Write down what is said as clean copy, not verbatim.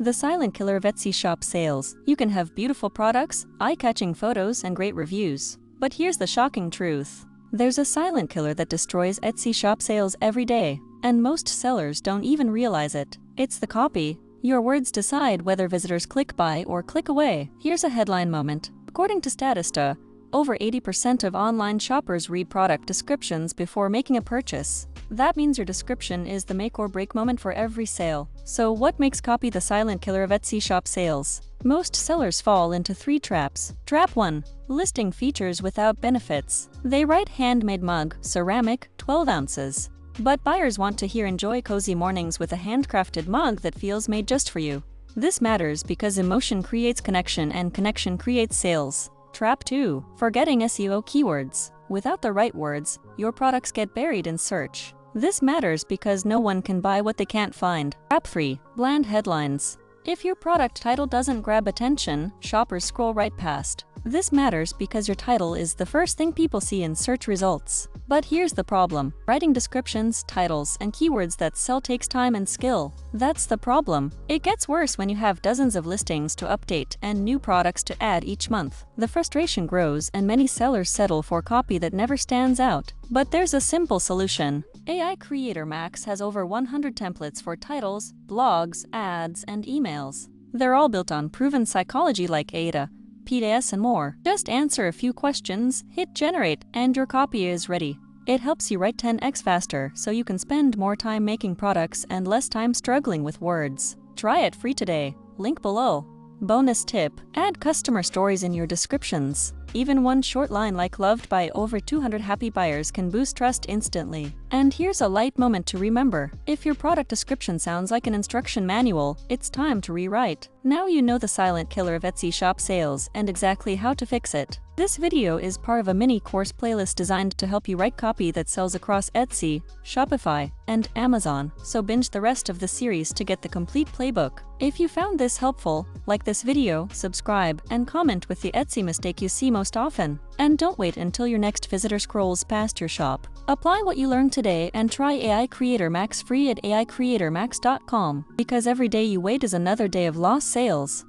The silent killer of Etsy shop sales. You can have beautiful products, eye-catching photos, and great reviews. But here's the shocking truth. There's a silent killer that destroys Etsy shop sales every day, and most sellers don't even realize it. It's the copy. Your words decide whether visitors click buy or click away. Here's a headline moment. According to Statista, over 80% of online shoppers read product descriptions before making a purchase. That means your description is the make or break moment for every sale. So what makes copy the silent killer of Etsy shop sales? Most sellers fall into 3 traps. Trap 1. Listing features without benefits. They write handmade mug, ceramic, 12 ounces. But buyers want to hear enjoy cozy mornings with a handcrafted mug that feels made just for you. This matters because emotion creates connection and connection creates sales. Trap 2. Forgetting SEO keywords. Without the right words, your products get buried in search. This matters because no one can buy what they can't find. Trap 3. Bland headlines. If your product title doesn't grab attention, shoppers scroll right past. This matters because your title is the first thing people see in search results. But here's the problem. Writing descriptions, titles, and keywords that sell takes time and skill. That's the problem. It gets worse when you have dozens of listings to update and new products to add each month. The frustration grows and many sellers settle for copy that never stands out. But there's a simple solution. AI Creator Max has over 100 templates for titles, blogs, ads, and emails. They're all built on proven psychology like ADA, PDS, and more. Just answer a few questions, hit generate, and your copy is ready. It helps you write 10x faster so you can spend more time making products and less time struggling with words. Try it free today. Link below. Bonus tip: add customer stories in your descriptions. Even one short line like "loved by over 200 happy buyers" can boost trust instantly. And here's a light moment to remember. If your product description sounds like an instruction manual, it's time to rewrite. Now you know the silent killer of Etsy shop sales and exactly how to fix it. This video is part of a mini course playlist designed to help you write copy that sells across Etsy, Shopify, and Amazon, so binge the rest of the series to get the complete playbook. If you found this helpful, like this video, subscribe, and comment with the Etsy mistake you see most often. And don't wait until your next visitor scrolls past your shop. Apply what you learned today and try AI Creator Max free at aicreatormax.com, because every day you wait is another day of lost sales.